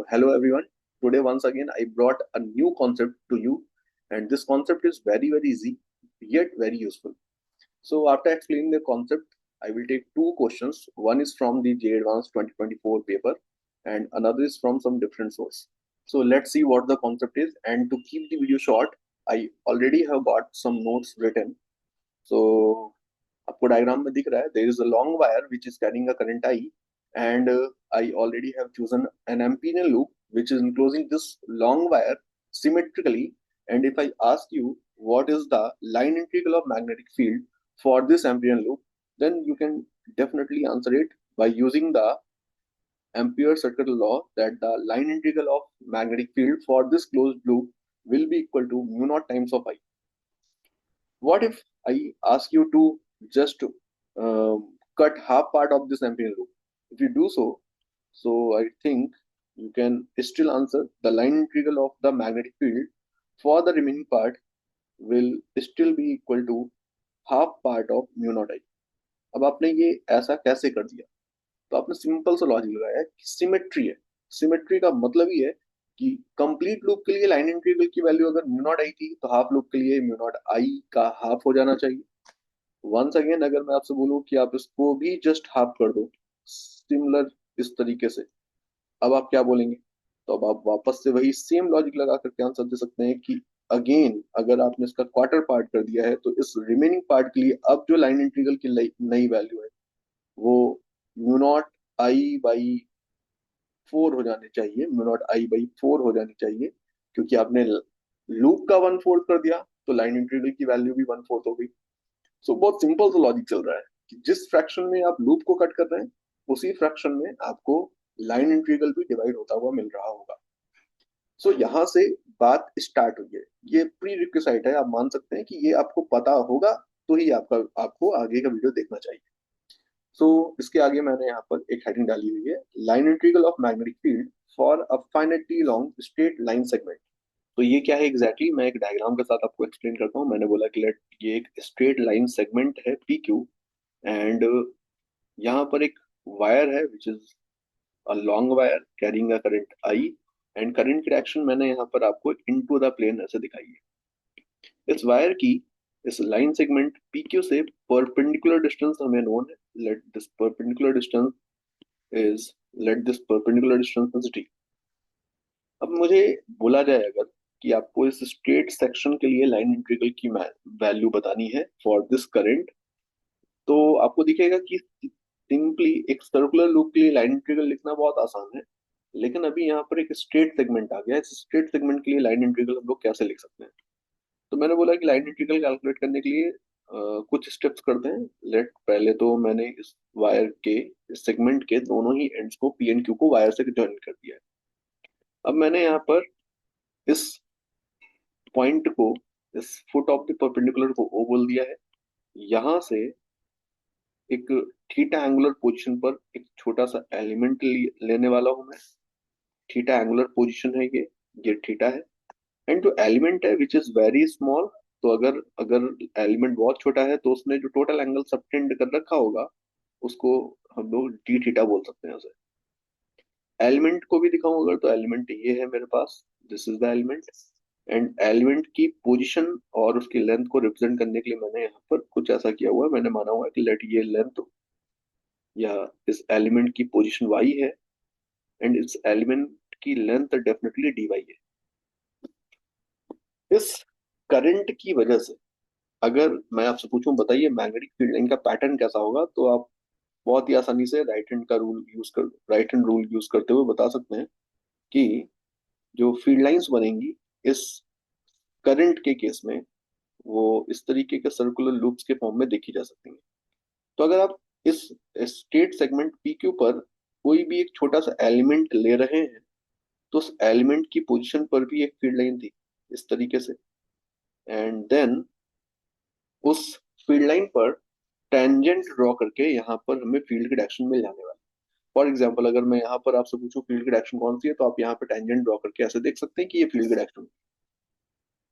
Hello everyone. Today once again I brought a new concept to you, and this concept is very easy yet very useful. So after explaining the concept, I will take two questions. One is from the J Advanced 2024 paper and another is from some different source. So let's see what the concept is, and to keep the video short, I already have got some notes written. So आपको diagram में दिख रहा है, there is a long wire which is carrying a current I, and I already have chosen an ampere loop which is enclosing this long wire symmetrically. And if I ask you what is the line integral of magnetic field for this ampere loop, then you can definitely answer it by using the Ampere's circuit law, that the line integral of magnetic field for this closed loop will be equal to mu naught times of I. What if I ask you to just cut half part of this ampere loop? If you do so, so I think you can still answer the line integral of the magnetic field for the remaining part will still be equal to half part of mu naught I. अब आपने ये ऐसा कैसे कर दिया? तो आपने simple सा लॉजिक लगाया है कि सिमेट्री है। सिमेट्री का मतलब ही है कि कंप्लीट लूप के लिए लाइन इंटीग्रल की वैल्यू अगर म्यू नॉट आई थी, तो हाफ लूप के लिए म्यू नॉट आई का हाफ हो जाना चाहिए। वंस अगेन अगर मैं आपसे बोलूं कि आप इसको भी जस्ट हाफ कर दो सिमिलर इस तरीके से, अब आप क्या बोलेंगे? तो अब आप वापस से वही सेम लॉजिक लगा करके आंसर दे सकते हैं कि अगेन अगर आपने इसका क्वार्टर पार्ट कर दिया है, तो इस रिमेनिंग पार्ट के लिए अब जो लाइन इंटीग्रल की नई वैल्यू है वो म्यू नॉट आई बाई 4 हो जाने चाहिए, म्यू नॉट आई बाई 4 हो जानी चाहिए, क्योंकि आपने लूप का 1/4 कर दिया तो लाइन इंटीग्रल की वैल्यू भी 1/4 हो गई। सो बहुत सिंपल सा लॉजिक चल रहा है कि जिस फ्रैक्शन में आप लूप को कट कर रहे हैं, उसी फ्रैक्शन में आपको लाइन इंटीग्रल भी डिवाइड होता हुआ मिल रहा होगा। सो यहाँ से बात स्टार्ट हुई है। ये प्री रिक्विसाइट है, आप मान सकते हैं कि ये आपको पता होगा तो ही आपको आगे का वीडियो देखना चाहिए। सो इसके आगे मैंने यहाँ पर एक हेडिंग डाली हुई है, line integral of magnetic field for a finitely long straight line segment. तो ये क्या है एग्जैक्टली मैं एक डायग्राम के साथ आपको एक्सप्लेन करता हूँ। मैंने बोला कि लेट ये एक स्ट्रेट लाइन सेगमेंट है पी क्यू, एंड यहाँ पर एक वायर है which is a long wire carrying a current I, and current की डायरेक्शन मैंने यहाँ पर आपको इनटू द प्लेन ऐसे दिखाई है। इस वायर की इस लाइन सेगमेंट पी क्यू से परपेंडिकुलर डिस्टेंस हमें नोन है। Let this perpendicular distance is let this perpendicular distance is T. अब मुझे बोला जाए अगर कि आपको इस स्ट्रेट सेक्शन के लिए लाइन इंटीग्रल की वैल्यू बतानी है फॉर दिस करंट, तो आपको दिखेगा कि सिंपली एक सर्कुलर लूप के लिए लाइन इंटीग्रल लिखना बहुत आसान है। लेकिन अभी यहाँ पर एक स्ट्रेट सेगमेंट आ गया है। इस स्ट्रेट सेगमेंट के लिए लाइन इंटीग्रल हम लोग कैसे लिख सकते हैं? तो मैंने बोला कि लाइन इंटीग्रल कैलकुलेट करने के लिए कुछ स्टेप्स करते हैं। लेट पहले तो मैंने इस वायर के इस सेगमेंट के दोनों ही एंड्स को पी एंड क्यू को वायर से ज्वाइन कर दिया है। अब मैंने यहाँ पर इस पॉइंट को, इस फुट ऑफ द परपेंडिकुलर को ओ बोल दिया है। यहाँ से एक थीटा एंगुलर पोजीशन पर एक छोटा सा एलिमेंट लेने वाला हूं मैं। थीटा एंगुलर पोजीशन है ये थीटा है। एंड जो एलिमेंट है विच इज वेरी स्मॉल, तो अगर अगर एलिमेंट बहुत छोटा है तो उसने जो टोटल एंगल सबटेंड कर रखा होगा उसको हम लोग डी थीटा बोल सकते हैं उसे। एलिमेंट को भी दिखाऊं अगर, तो एलिमेंट ये है मेरे पास, this is the element. And element की पोजीशन और उसकी लेंथ को रिप्रेजेंट करने के लिए मैंने यहाँ पर कुछ ऐसा किया हुआ है। मैंने माना हुआ है कि लेट ये लेंथ या इस एलिमेंट की पोजीशन y है, एंड इस एलिमेंट की लेंथ डेफिनेटली dy है। इस करंट की वजह से अगर मैं आपसे पूछूं बताइए मैग्नेटिक फील्ड लाइन का पैटर्न कैसा होगा, तो आप बहुत ही आसानी से राइट हैंड रूल यूज करते हुए बता सकते हैं कि जो फील्ड लाइंस बनेंगी इस करंट के केस में वो इस तरीके के सर्कुलर लूप्स के फॉर्म में देखी जा सकती हैं। तो अगर आप इस स्टेट सेगमेंट पी क्यू पर कोई भी एक छोटा सा एलिमेंट ले रहे हैं, तो उस एलिमेंट की पोजीशन पर भी एक फील्ड लाइन थी इस तरीके से, एंड देन उस फील्ड लाइन पर टेंजेंट ड्रॉ करके यहाँ पर हमें फील्ड की डायरेक्शन मिल जाने वाली। फॉर एग्जाम्पल अगर मैं यहाँ पर आपसे पूछूं फील्ड की डायरेक्शन कौन सी है, तो आप यहाँ पे टेंजेंट ड्रॉ करके ऐसे देख सकते हैं कि ये फील्ड की डायरेक्शन।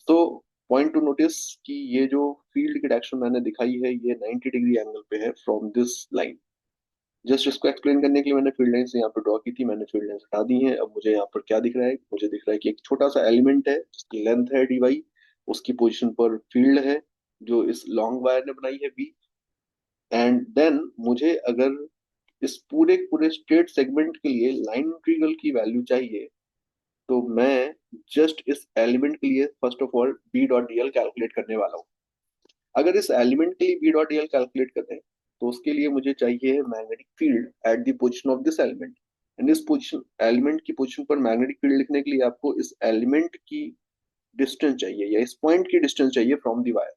तो पॉइंट टू नोटिस कि ये जो फील्ड की डायरेक्शन मैंने दिखाई है ये 90 डिग्री एंगल पे है फ्रॉम दिस लाइन। जस्ट इसको एक्सप्लेन करने के लिए मैंने फील्ड लाइंस यहाँ पर ड्रॉ की थी, मैंने फील्ड लाइंस हटा दी है। अब मुझे यहाँ पर क्या दिख रहा है, मुझे दिख रहा है कि एक छोटा सा एलिमेंट है जिसकी लेंथ है dy, उसकी पोजीशन पर फील्ड है जो इस लॉन्ग वायर ने बनाई है v। एंड देन मुझे अगर इस पूरे पूरे स्ट्रेट सेगमेंट के लिए लाइन इंटीग्रल की वैल्यू चाहिए, तो मैं जस्ट इस एलिमेंट के लिए first of all b dot dl calculate करने वाला हूँ। अगर इस एलिमेंट के लिए b डॉट dl कैलकुलेट करते हैं तो उसके लिए मुझे चाहिए magnetic field at the position of this element. And इस पोजीशन एलिमेंट की पोजीशन पर मैग्नेटिक फील्ड लिखने के लिए आपको इस एलिमेंट की डिस्टेंस चाहिए या इस पॉइंट की डिस्टेंस चाहिए फ्रॉम द वायर।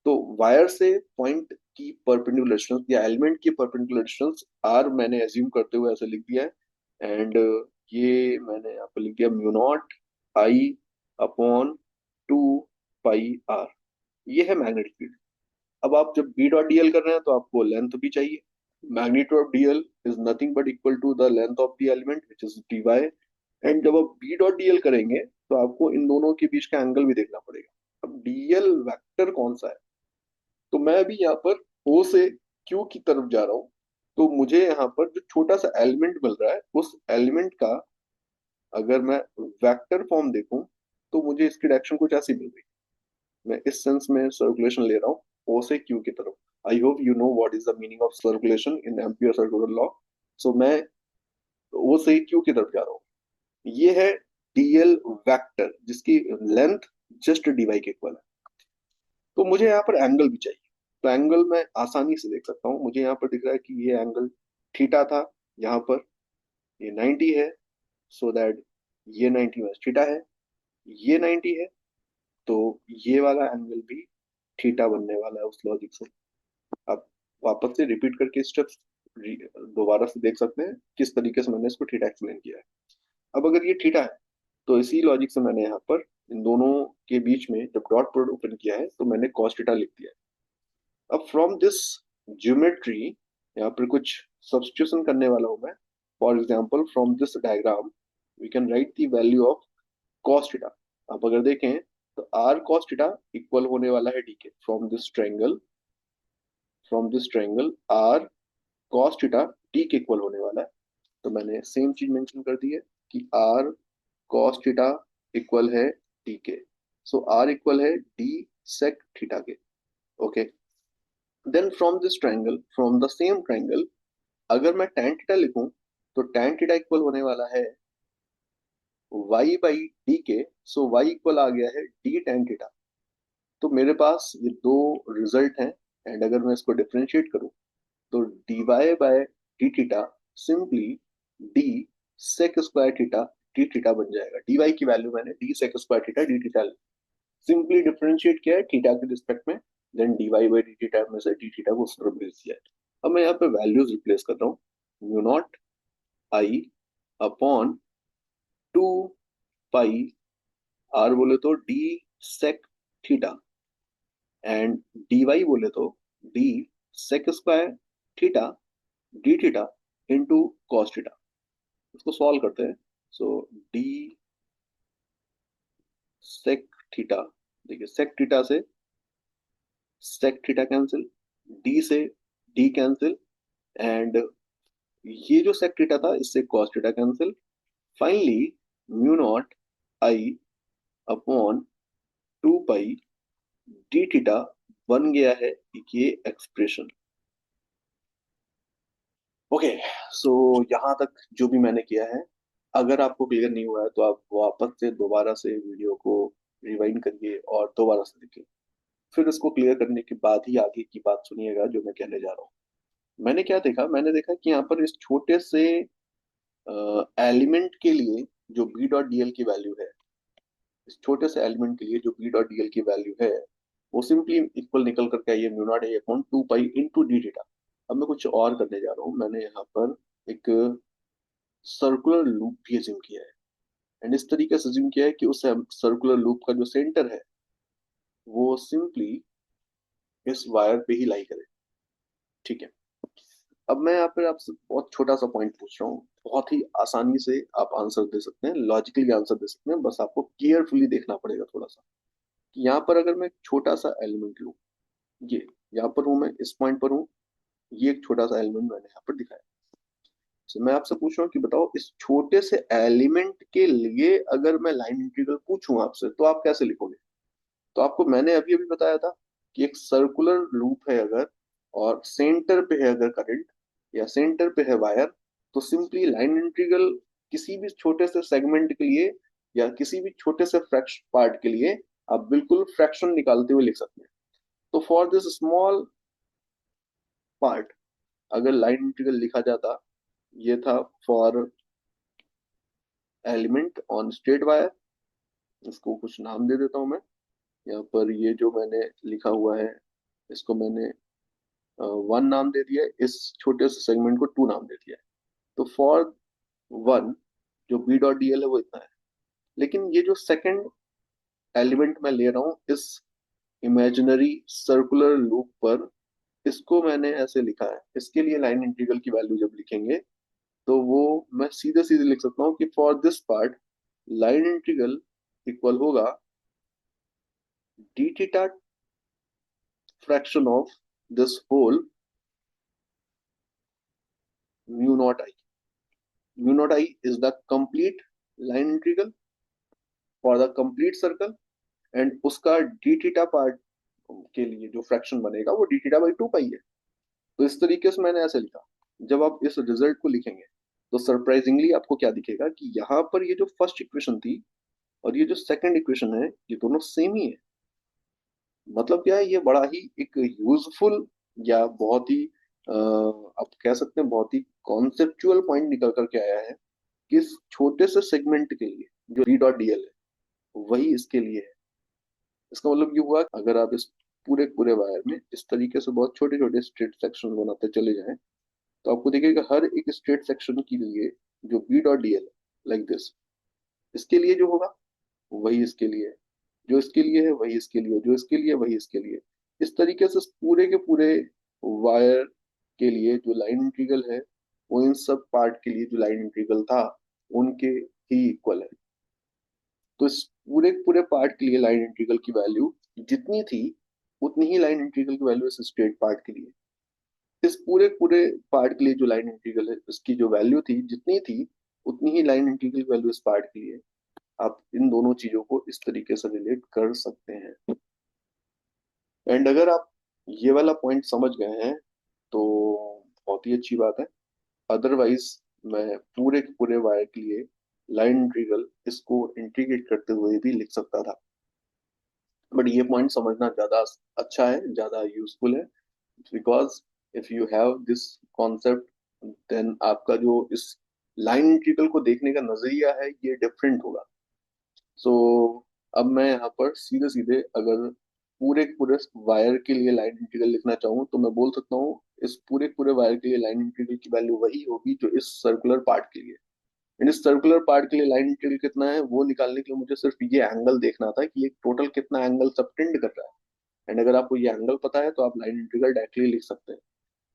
तो वायर से पॉइंट की परपेंडिकुलर डिस्टेंस या एलिमेंट की परपेंडिकुलर डिस्टेंस आर मैंने एज्यूम करते हुए ऐसे लिख दिया है। एंड ये मैंने यहाँ पे लिख दिया mu naught I upon 2 pi R. ये है मैग्नेटिक फील्ड। अब आप जब बी डॉट डीएल कर रहे हैं तो आपको लेंथ भी चाहिए। Magnitude of DL is nothing but equal to the length of the element which is D Y. And जब आप बी डॉट डीएल करेंगे तो आपको इन दोनों के बीच का एंगल भी देखना पड़ेगा। अब डीएल वेक्टर कौन सा है, तो मैं अभी यहाँ पर ओ से क्यू की तरफ जा रहा हूँ। तो मुझे यहाँ पर जो छोटा सा एलिमेंट मिल रहा है उस एलिमेंट का अगर मैं वेक्टर फॉर्म देखूं तो मुझे इसकी डायरेक्शन कुछ ऐसी मिल रही है। मैं इस सेंस में सर्कुलेशन ले रहा हूँ ओ से क्यू की तरफ। I hope you know what is the meaning of circulation in Ampere circular law. So मैं ओ से क्यू की तरफ जा रहा हूँ। ये है डीएल वेक्टर जिसकी लेंथ जस्ट डीवाई के इक्वल है। तो मुझे यहाँ पर एंगल भी चाहिए। तो एंगल मैं आसानी से देख सकता हूँ। मुझे यहाँ पर दिख रहा है कि ये एंगल थीटा था, यहाँ पर ये 90 है। सो दैट ये 90 में थीटा है, ये 90 है, तो ये वाला एंगल भी थीटा बनने वाला है उस लॉजिक से। आप वापस से रिपीट करके स्टेप्स दोबारा से देख सकते हैं किस तरीके से मैंने इसको थीटा एक्सप्लेन किया है। अब अगर ये थीटा है तो इसी लॉजिक से मैंने यहाँ पर इन दोनों के बीच में जब डॉट प्रोडक्ट ओपन किया है तो मैंने कॉस थीटा लिख दिया है। अब फ्रॉम दिस ज्योमेट्री यहाँ पर कुछ सब्स्टिट्यूशन करने वाला हूं मैं। For example from this diagram we can write the value of cos theta. आप अगर देखें तो आर कॉस थीटा इक्वल होने वाला है D K. From this triangle R cos theta D K equal होने वाला है। तो मैंने सेम चीज मेंशन कर दी है कि आर कॉस थीटा इक्वल है D K. So R equal है डी सेक थीटा के। Okay, then from the same triangle अगर मैं tan थीटा लिखूं तो tan थीटा इक्वल होने वाला है y by D K. So y equal आ गया है d tan थीटा। तो मेरे पास ये दो रिजल्ट हैं। एंड अगर मैं इसको डिफरेंशिएट करूं तो dy by D theta simply d sec square theta D theta बन जाएगा। dy की वैल्यू मैंने d sec square theta D theta simply differentiate किया है थीटा के रिस्पेक्ट में। Then dy by D theta में से डी थीटा को उस तरफ भेज दिया है। अब मैं यहाँ पे वैल्यूज रिप्लेस कर रहा हूँ। Mu naught I upon 2 pi R बोले तो D sec theta and dy बोले तो D sec square theta D theta into cos theta. इसको सॉल्व करते हैं। सो डी सेक थीटा, देखिए सेक थीटा से सेक थीटा कैंसिल, डी से डी कैंसिल, एंड ये जो सेक थीटा था इससे cos theta cancel. Finally mu naught I upon 2 pi d theta बन गया है ये एक्सप्रेशन। ओके, सो यहाँ तक जो भी मैंने किया है, अगर आपको क्लियर नहीं हुआ है तो आप वापस से दोबारा से वीडियो को रिवाइंड करिए और दोबारा से देखिए। फिर इसको क्लियर करने के बाद ही आगे की बात सुनिएगा जो मैं कहने जा रहा हूँ। मैंने क्या देखा, मैंने देखा कि यहाँ पर इस छोटे से एलिमेंट के लिए जो बी डॉट डीएल की वैल्यू है, इस छोटे से एलिमेंट के लिए जो बी डॉट डीएल की वैल्यू है वो सिंपली इक्वल निकल करके आई है mu not a upon 2 pi into D theta. अब मैं कुछ और करने जा रहा हूँ। मैंने यहाँ पर एक सर्कुलर लूप भी अज्यूम किया है। एंड इस तरीके से अज्यूम किया है कि उस सर्कुलर लूप का जो सेंटर है वो सिंपली इस वायर पे ही लाई करे। ठीक है, अब मैं यहाँ पर आपसे बहुत छोटा सा पॉइंट पूछ रहा हूँ। बहुत ही आसानी से आप आंसर दे सकते हैं, लॉजिकली आंसर दे सकते हैं, बस आपको केयरफुली देखना पड़ेगा थोड़ा सा कि यहाँ पर अगर मैं एक छोटा सा एलिमेंट लूँ, ये यहाँ पर हूँ मैं, इस पॉइंट पर हूँ, ये एक छोटा सा एलिमेंट मैंने यहाँ पर दिखाया। मैं आपसे पूछ रहा हूँ कि बताओ इस छोटे से एलिमेंट के लिए अगर मैं लाइन इंटीग्रल पूछूं आपसे तो आप कैसे लिखोगे? तो आपको मैंने अभी अभी बताया था कि एक सर्कुलर लूप है अगर, और सेंटर पे है अगर करंट, या सेंटर पे है वायर, तो सिंपली लाइन इंटीग्रल किसी भी छोटे से सेगमेंट के लिए या किसी भी छोटे से फ्रैक्शन पार्ट के लिए आप बिल्कुल फ्रैक्शन निकालते हुए लिख सकते हैं। तो फॉर दिस स्मॉल पार्ट अगर लाइन इंटीग्रल लिखा जाता, ये था for element on straight wire, इसको कुछ नाम दे देता हूं मैं। यहाँ पर ये जो मैंने लिखा हुआ है, इसको मैंने 1 नाम दे दिया है, इस छोटे से सेगमेंट को 2 नाम दे दिया है। तो फॉर 1 जो बी डॉट डी एल है वो इतना है। लेकिन ये जो सेकंड एलिमेंट मैं ले रहा हूँ इस इमेजिनरी सर्कुलर लूप पर, इसको मैंने ऐसे लिखा है। इसके लिए लाइन इंटीग्रल की वैल्यू जब लिखेंगे तो वो मैं सीधे सीधे लिख सकता हूँ कि for this part line integral equal होगा d theta fraction of this whole mu naught I. Mu naught I is the complete line integral for the complete circle, and उसका डी थीटा पार्ट के लिए जो fraction बनेगा वो D theta by 2 पाई है। तो इस तरीके से मैंने ऐसे लिखा। जब आप इस रिजल्ट को लिखेंगे तो सरप्राइजिंगली आपको क्या दिखेगा कि यहाँ पर ये जो फर्स्ट इक्वेशन थी और ये जो सेकंड इक्वेशन है ये दोनों सेम ही है। मतलब क्या है, ये बड़ा ही एक यूजफुल या बहुत ही आप कह सकते हैं बहुत ही कॉन्सेप्चुअल पॉइंट निकल करके आया है कि इस छोटे से सेगमेंट के लिए जो डी डॉट डीएल है वही इसके लिए है। इसका मतलब ये हुआ अगर आप इस पूरे पूरे वायर में इस तरीके से बहुत छोटे छोटे स्ट्रेट सेक्शन बनाते चले जाएं तो आपको देखिएगा हर एक स्ट्रेट सेक्शन के लिए जो बी डॉट डी एल है लाइक दिस, इसके लिए जो होगा वही इसके लिए है, जो इसके लिए है वही इसके लिए, जो इसके लिए वही इसके लिए। इस तरीके से पूरे के पूरे वायर के लिए जो लाइन इंटीग्रल है वो इन सब पार्ट के लिए जो लाइन इंटीग्रल था उनके ही इक्वल है। तो इस पूरे पूरे पार्ट के लिए लाइन इंटीग्रल की वैल्यू जितनी थी उतनी ही लाइन इंटीग्रल की वैल्यू इस स्ट्रेट पार्ट के लिए। इस पूरे पूरे पार्ट के लिए जो लाइन इंटीग्रल है उसकी जो वैल्यू थी जितनी थी उतनी ही लाइन इंटीग्रल की वैल्यू इस पार्ट के लिए। आप इन दोनों चीजों को इस तरीके से रिलेट कर सकते हैं। एंड अगर आप ये वाला पॉइंट समझ गए हैं तो बहुत ही अच्छी बात है। अदरवाइज मैं पूरे के पूरे वायर के लिए लाइन इंटीग्रल इसको इंटीग्रेट करते हुए भी लिख सकता था। बट ये पॉइंट समझना ज्यादा अच्छा है, ज्यादा यूजफुल है, because if you have this concept then आपका जो इस लाइन इंटीग्रल को देखने का नजरिया है ये डिफरेंट होगा। सो अब मैं यहाँ पर सीधे सीधे अगर पूरे पूरे वायर के लिए लाइन इंटीग्रल लिखना चाहूँ तो मैं बोल सकता हूँ इस पूरे पूरे वायर के लिए लाइन इंटीग्रल की वैल्यू वही होगी जो इस सर्कुलर पार्ट के लिए। एंड इस सर्कुलर पार्ट के लिए लाइन इंटीग्रल कितना है वो निकालने के लिए मुझे सिर्फ ये एंगल देखना था कि ये टोटल कितना एंगल सबटेंड कर रहा है। एंड अगर आपको ये एंगल पता है तो आप लाइन इंटीग्रल डायरेक्टली लिख सकते हैं।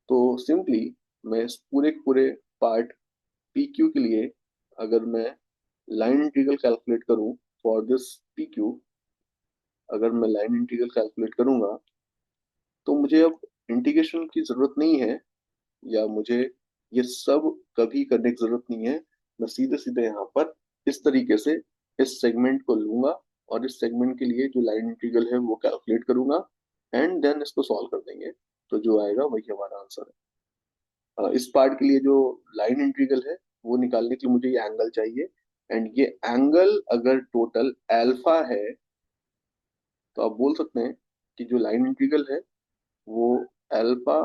तो सिंपली मैं इस पूरे पूरे पार्ट पी क्यू के लिए अगर मैं लाइन इंटीग्रल कैलकुलेट करूं फॉर दिस पी क्यू, अगर मैं लाइन इंटीग्रल कैलकुलेट करूंगा तो मुझे अब इंटीग्रेशन की जरूरत नहीं है, या मुझे ये सब कभी करने की जरूरत नहीं है। मैं सीधे सीधे यहाँ पर इस तरीके से इस सेगमेंट को लूंगा और इस सेगमेंट के लिए जो लाइन इंटीग्रल है वो कैलकुलेट करूंगा एंड देन इसको सॉल्व कर देंगे। तो जो आएगा वही हमारा आंसर है। इस पार्ट के लिए जो लाइन इंटीग्रल है वो निकालने के लिए मुझे ये एंगल चाहिए। एंड ये एंगल अगर टोटल अल्फा है तो आप बोल सकते हैं कि जो लाइन इंटीग्रल है वो अल्फा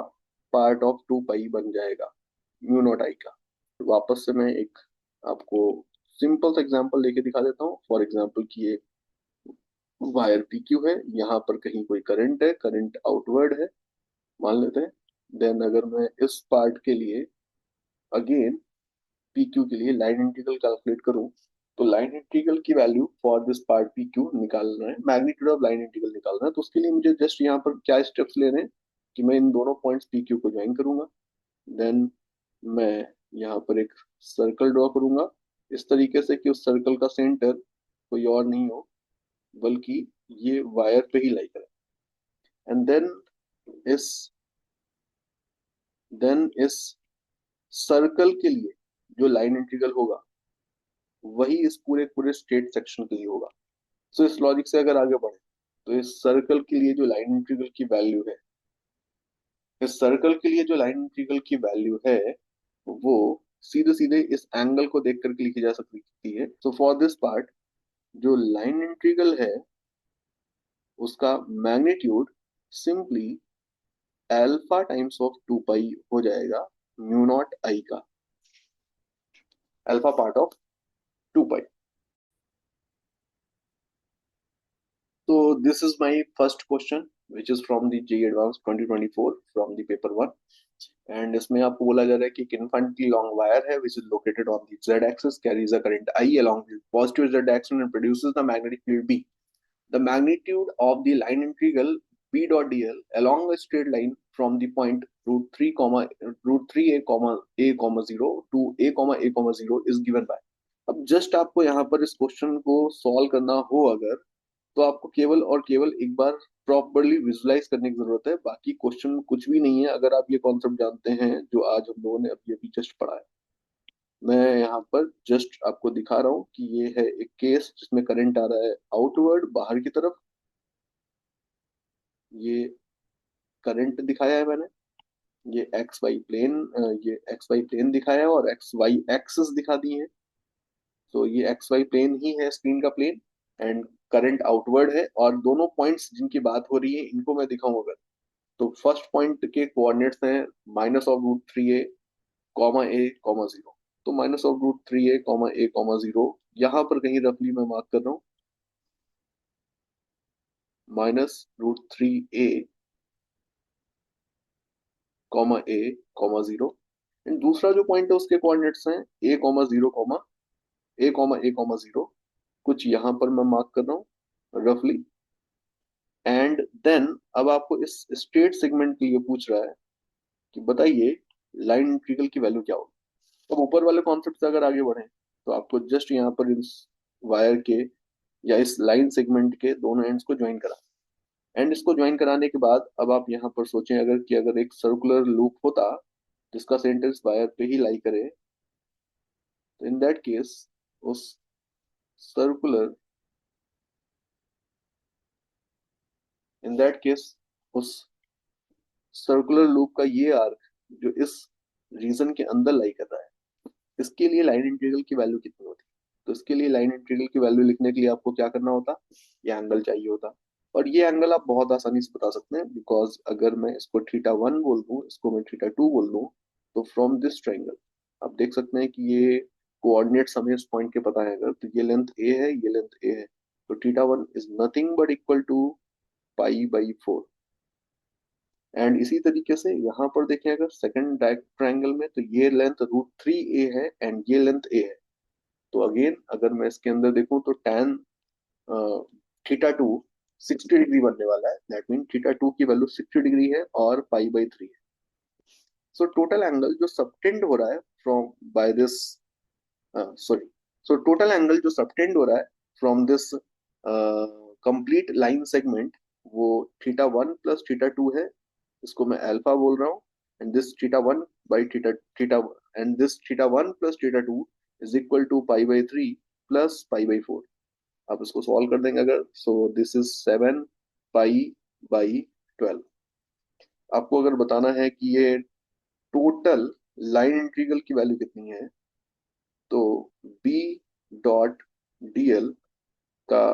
पार्ट ऑफ 2 पाई बन जाएगा म्यू नॉट आई का। वापस से मैं एक आपको सिंपल सा एग्जांपल लेके दिखा देता हूँ। फॉर एग्जांपल कि ये वायर पी क्यू है, यहाँ पर कहीं कोई करंट है, करंट आउटवर्ड है मान लेते हैं। देन अगर मैं इस पार्ट के लिए अगेन पी क्यू के लिए लाइन इंटीग्रल कैलकुलेट करूं तो लाइन इंटीग्रल की value for this part P Q निकालना है, मैग्नीट्यूड ऑफ लाइन इंटीग्रल निकालना है। तो उसके लिए मुझे जस्ट यहाँ पर क्या स्टेप्स लेने हैं कि मैं इन दोनों पॉइंट्स पी क्यू को ज्वाइन करूंगा। देन मैं यहाँ पर एक सर्कल ड्रॉ करूंगा इस तरीके से कि उस सर्कल का सेंटर कोई और नहीं हो बल्कि ये वायर पे ही लाई करे। एंड इस देन इस सर्कल के लिए जो लाइन इंटीग्रल होगा वही इस पूरे पूरे स्टेट सेक्शन के लिए होगा। सो इस लॉजिक से अगर आगे बढ़े तो इस सर्कल के लिए जो लाइन इंटीग्रल की वैल्यू है, इस सर्कल के लिए जो लाइन इंटीग्रल की वैल्यू है वो सीधे सीधे इस एंगल को देख करके लिखी जा सकती है। सो फॉर दिस पार्ट जो लाइन इंटीग्रल है उसका magnitude simply alpha times of 2 पाई हो जाएगा म्यू नॉट आई का, alpha part of 2 pi. So this is my first question, which is from the JEE Advanced 2024 from the paper 1. And इसमें आपको बोला जा रहा है कि एक infinitely long wire है which is located on the z axis, carries a current I along the positive z axis and produces the magnetic field B. The magnitude of the line integral B dot dl along a straight line from the point root 3 a comma 0 to a comma 0 is given by। अब just आपको यहाँ पर इस question को solve करना हो अगर, तो आपको केवल और केवल एक बार प्रॉपरली विजुलाइज करने की जरूरत है, बाकी क्वेश्चन में कुछ भी नहीं है अगर आप ये कॉन्सेप्ट जानते हैं जो आज हम लोगों ने अभी अभी जस्ट पढ़ा है। मैं यहाँ पर जस्ट आपको दिखा रहा हूँ कि ये है एक केस जिसमें करंट आ रहा है आउटवर्ड बाहर की तरफ। ये करंट दिखाया है मैंने, ये एक्स वाई प्लेन, ये एक्स वाई प्लेन दिखाया है और एक्स वाई एक्सिस दिखा दी है। तो ये एक्स वाई प्लेन ही है स्क्रीन का प्लेन एंड करंट आउटवर्ड है, और दोनों पॉइंट्स जिनकी बात हो रही है इनको मैं दिखाऊं अगर, तो फर्स्ट पॉइंट के कोऑर्डिनेट्स हैं -√3a, a, 0। तो -√3a, a, 0 यहाँ पर कहीं रफली मैं मार्क कर रहा हूँ -√3a, a, 0। एंड दूसरा जो पॉइंट है उसके कोऑर्डिनेट्स हैं a, 0, a, 0, कुछ यहाँ पर मैं मार्क कर रहा हूँ रफली। एंड देन अब आपको इस स्ट्रेट सेगमेंट के लिए पूछ रहा है कि बताइए लाइन इंटीग्रल की वैल्यू क्या होगी। अब ऊपर वाले कॉन्सेप्ट से अगर आगे बढ़े तो आपको जस्ट यहाँ पर इस वायर के या इस लाइन सेगमेंट के दोनों एंड्स को ज्वाइन करा, एंड इसको ज्वाइन कराने के बाद अब आप यहाँ पर सोचें अगर कि अगर एक सर्कुलर लूप होता जिसका सेंटर इस वायर पे ही लाई करे, तो इन दैट केस उस सर्कुलर इन दैट केस उस सर्कुलर लूप का ये आर्क जो इस रीजन के अंदर लाई कर रहा है, इसके लिए लाइन इंटीग्रल की वैल्यू कितनी होती। तो इसके लिए लाइन इंटीग्रल की वैल्यू लिखने के लिए आपको क्या करना होता, ये एंगल चाहिए होता। और ये एंगल आप बहुत आसानी से बता सकते हैं, बिकॉज अगर मैं इसको θ1 बोल दूं, इसको मैं θ2 बोल दूं, तो फ्रॉम दिस ट्राइंगल आप देख सकते हैं कि ये कोऑर्डिनेट्स हमें इस पॉइंट के पता है। अगर तो ये लेंथ ए है, ये लेंथ ए है, तो θ1 is nothing but equal to π/4। And इसी तरीके से यहाँ पर देखें अगर सेकंड ट्राइंगल में, तो ये लेंथ √3a है एंड ये लेंथ a है। तो अगेन अगर मैं इसके अंदर देखूं तो tan θ2 60 डिग्री बनने वाला है, दैट मीन θ2 की वैल्यू 60 डिग्री है और π/3 है। सो टोटल एंगल जो सबटेंड हो रहा है from by this sorry so total angle जो सबटेंड हो रहा है from this complete line segment वो θ1 प्लस θ2 है, इसको मैं अल्फा बोल रहा हूँ। And this θ1 by theta and this θ1 plus θ2 is equal to π/3 plus π/4। आप इसको सॉल्व कर देंगे अगर, सो दिस इज 7π/12। आपको अगर बताना है कि ये टोटल लाइन इंटीग्रल की वैल्यू कितनी है, तो B डॉट dl का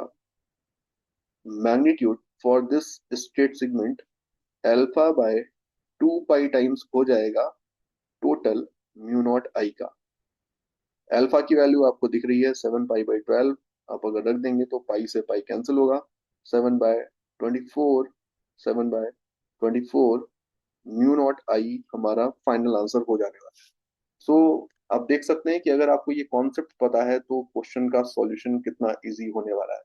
magnitude for this straight segment अल्फा/2 पाई टाइम्स हो जाएगा टोटल म्यू नॉट आई का। अल्फा की वैल्यू आपको दिख रही है 7π/12। आप अगर रख देंगे तो पाई से पाई कैंसिल होगा, 7/24, 7/24 म्यू नॉट आई हमारा फाइनल आंसर हो जाने वाला है। सो आप देख सकते हैं कि अगर आपको ये कॉन्सेप्ट पता है तो क्वेश्चन का सॉल्यूशन कितना इजी होने वाला है।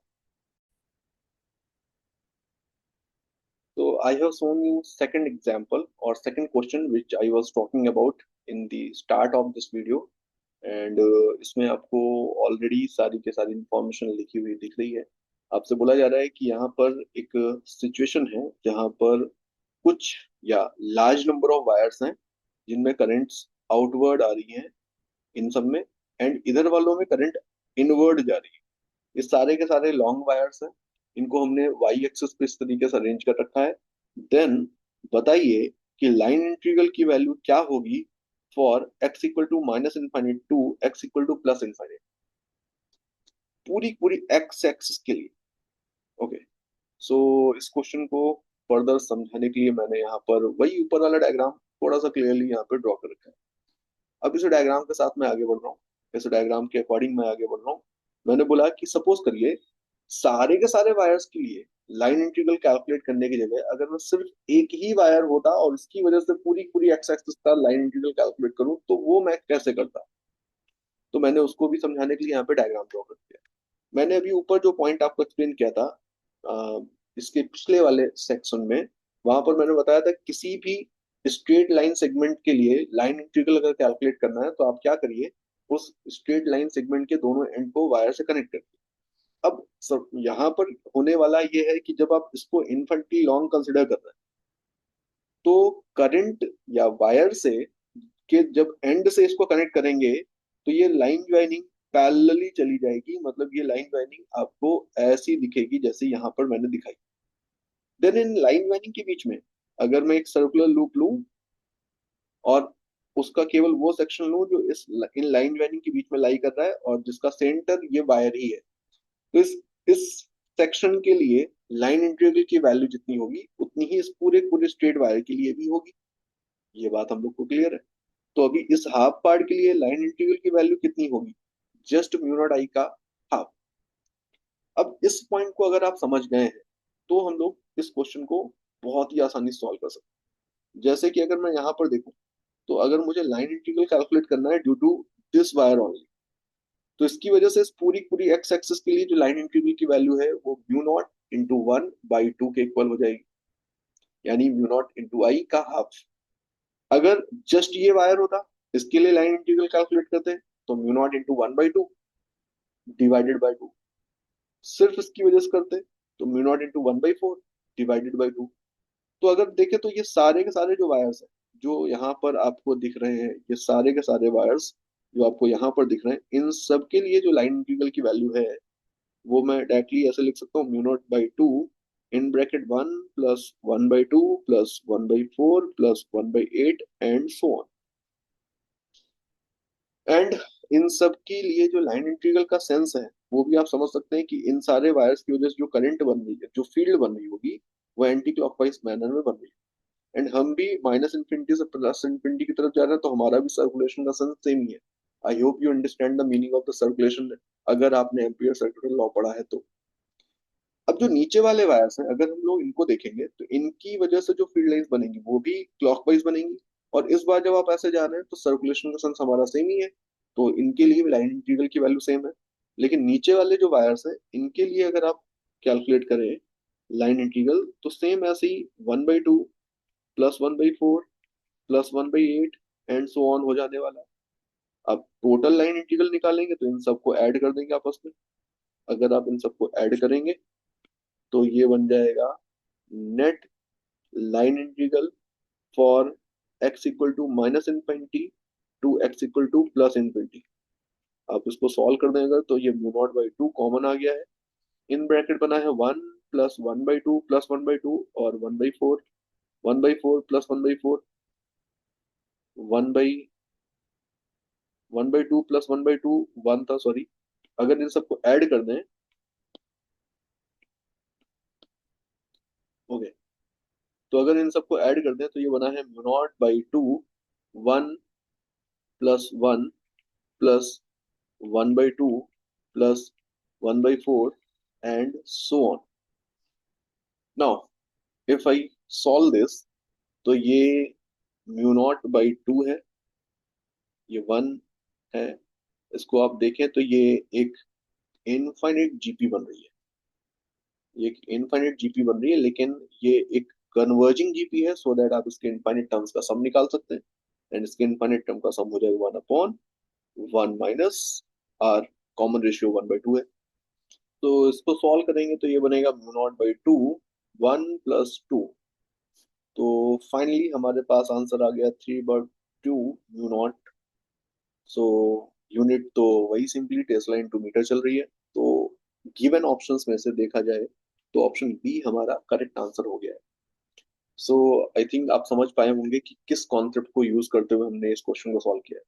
So I have shown you second example or second question which I was talking about in the start of this video, and इसमें आपको ऑलरेडी सारी के सारी इंफॉर्मेशन लिखी हुई दिख रही है। आपसे बोला जा रहा है कि यहाँ पर एक सिचुएशन है जहाँ पर कुछ या लार्ज नंबर ऑफ वायर्स हैं जिनमें करंट्स आउटवर्ड आ रही हैं इन सब में, एंड इधर वालों में करंट इनवर्ड जा रही है। ये सारे के सारे लॉन्ग वायर्स हैं, इनको हमने वाई एक्सिस पे इस तरीके से अरेंज कर रखा है। देन बताइए कि लाइन इंटीग्रल की वैल्यू क्या होगी for x equal to minus infinite to x equal to plus infinite, पूरी पूरी x एक्सिस के लिए। ओके, सो इस क्वेश्चन को फर्दर समझाने के लिए मैंने यहाँ पर वही ऊपर वाला डायग्राम थोड़ा सा क्लियरली यहाँ पे ड्रॉ कर रखा है। अब इस डायग्राम के साथ मैं आगे बढ़ रहा हूँ, इस डायग्राम के अकॉर्डिंग मैं आगे बढ़ रहा हूँ। मैंने बोला कि सपोज करिए सारे के सारे वायर्स के लिए लाइन इंटीग्रल कैलकुलेट करने की जगह अगर मैं सिर्फ एक ही वायर होता और उसकी वजह से पूरी पूरी एक्स एक्सिस का लाइन इंटीग्रल कैलकुलेट करूँ तो वो मैं कैसे करता। तो मैंने उसको भी समझाने के लिए यहाँ पे डायग्राम ड्रॉ कर दिया। मैंने अभी ऊपर जो पॉइंट आपको एक्सप्लेन किया था इसके पिछले वाले सेक्शन में, वहां पर मैंने बताया था किसी भी स्ट्रेट लाइन सेगमेंट के लिए लाइन इंटीग्रल अगर कैलकुलेट करना है तो आप क्या करिए, उस स्ट्रेट लाइन सेगमेंट के दोनों एंड को वायर से कनेक्ट करिए। अब सब यहाँ पर होने वाला ये है कि जब आप इसको इन्फिनिटी लॉन्ग कंसिडर कर रहे हैं तो करंट या वायर से के जब एंड से इसको कनेक्ट करेंगे तो ये लाइन ज्वाइनिंग पैरेलली चली जाएगी, मतलब ये लाइन ज्वाइनिंग आपको ऐसी दिखेगी जैसे यहाँ पर मैंने दिखाई। देन इन लाइन ज्वाइनिंग के बीच में अगर मैं एक सर्कुलर लूप लूं और उसका केवल वो सेक्शन लूं जो इन लाइन ज्वाइनिंग के बीच में लाई कर रहा है और जिसका सेंटर ये वायर ही है, तो इस सेक्शन के लिए लाइन इंटीग्रल की वैल्यू जितनी होगी उतनी ही इस पूरे पूरे स्ट्रेट वायर के लिए भी होगी। ये बात हम लोग को क्लियर है। तो अभी इस हाफ पार्ट के लिए लाइन इंटीग्रल की वैल्यू कितनी होगी, जस्ट म्यू नॉट आई का हाफ। अब इस पॉइंट को अगर आप समझ गए हैं तो हम लोग इस क्वेश्चन को बहुत ही आसानी से सॉल्व कर सकते हैं। जैसे कि अगर मैं यहाँ पर देखूं तो अगर मुझे लाइन इंटीग्रल कैलकुलेट करना है due to this wire only, तो इसकी वजह से इस पूरी पूरी एक्स एक्सिस के लिए जो लाइन इंटीग्रल की वैल्यू है वो म्यू नॉट इंटू 1/2 के इक्वल हो जाएगी, यानी म्यू नॉट इंटू आई का हाफ। अगर जस्ट ये वायर होता इसके लिए लाइन इंटीग्रल कैलकुलेट करते तो mu naught into 1/2 divided by 2। सिर्फ इसकी वजह से करते तो mu naught into 1/4 divided by 2। तो अगर देखें तो ये सारे के सारे जो वायर्स हैं जो यहाँ पर आपको दिख रहे हैं, ये सारे के सारे वायर्स जो आपको यहाँ पर दिख रहे हैं, इन सब के लिए जो लाइन इंटीग्रल की वैल्यू है वो मैं डायरेक्टली ऐसे लिख सकता हूँ, mu naught by to in bracket 1 + 1/2 + 1/4 + 1/8 and so on. And in सब के लिए जो लाइन इंटीग्रल का सेंस है वो भी आप समझ सकते हैं कि इन सारे वायर्स की वजह से जो करंट बन रही है, जो फील्ड बन रही होगी, वो एंटी क्लॉकवाइज मैनर में बन रही है। एंड हम भी माइनस इन्फिनिटी से प्लस इन्फिनिटी की तरफ जा रहे हैं, तो हमारा भी सर्कुलेशन का सेंस सेम ही है। आई hope you understand the meaning of the circulation, अगर आपने एम्पियर सर्कुलर लॉ पढ़ा है तो। अब जो नीचे वाले वायर्स हैं अगर हम लोग इनको देखेंगे तो इनकी वजह से जो फील्ड लाइंस बनेंगी वो भी क्लॉकवाइज बनेंगी। और इस बार जब आप ऐसे जा रहे हैं तो सर्कुलेशन का सेंस हमारा सेम ही है, तो इनके लिए भी लाइन इंटीग्रल की वैल्यू सेम है। लेकिन नीचे वाले जो वायर्स हैं इनके लिए अगर आप कैलकुलेट करें लाइन इंटीग्रल तो सेम ऐसे ही 1/2 + 1/4 + 1/8 एंड सो ऑन हो जाने वाला है। अब टोटल लाइन इंटीग्रल निकालेंगे तो इन सबको ऐड कर देंगे आपस में। अगर आप इन सबको ऐड करेंगे तो ये बन जाएगा net line integral for x equal to minus infinity to x equal to plus infinity. आप इसको सॉल्व कर देंगे तो ये mu naught by two common आ गया है। इन ब्रैकेट बना है 1 + 1/2 + 1/2 और 1/4, 1/4 + 1/4, 1/2 + 1/2 1 था, सॉरी। अगर इन सबको ऐड कर दें, ओके, तो अगर इन सबको ऐड कर दें तो ये बना है mu naught by to 1 + 1 + 1/2 + 1/4 and so on. Now, if I solve this, तो ये म्यू नॉट बाई टू है, ये 1 है। इसको आप देखें तो ये एक इनफाइनाइट जीपी बन रही है, ये एक इनफाइनाइट जीपी बन रही है, लेकिन ये एक कन्वर्जिंग जीपी है सो दैट आप इसके इनफाइनाइट टर्म्स का सम निकाल सकते हैं। एंड इसके इनफाइनाइट टर्म का सम हो जाएगा 1/1 माइनस आर, कॉमन रेशियो 1/2 है। तो इसको सॉल्व करेंगे तो ये बनेगा म्यू नॉट बाई टू 1 + 2। तो फाइनली हमारे पास आंसर आ गया 3/2 म्यू नॉट सो यूनिट तो वही सिंपली टेस्ला इनटू मीटर चल रही है। तो गिवन ऑप्शंस में से देखा जाए तो ऑप्शन बी हमारा करेक्ट आंसर हो गया है। सो आई थिंक आप समझ पाए होंगे कि किस कॉन्सेप्ट को यूज करते हुए हमने इस क्वेश्चन को सॉल्व किया है।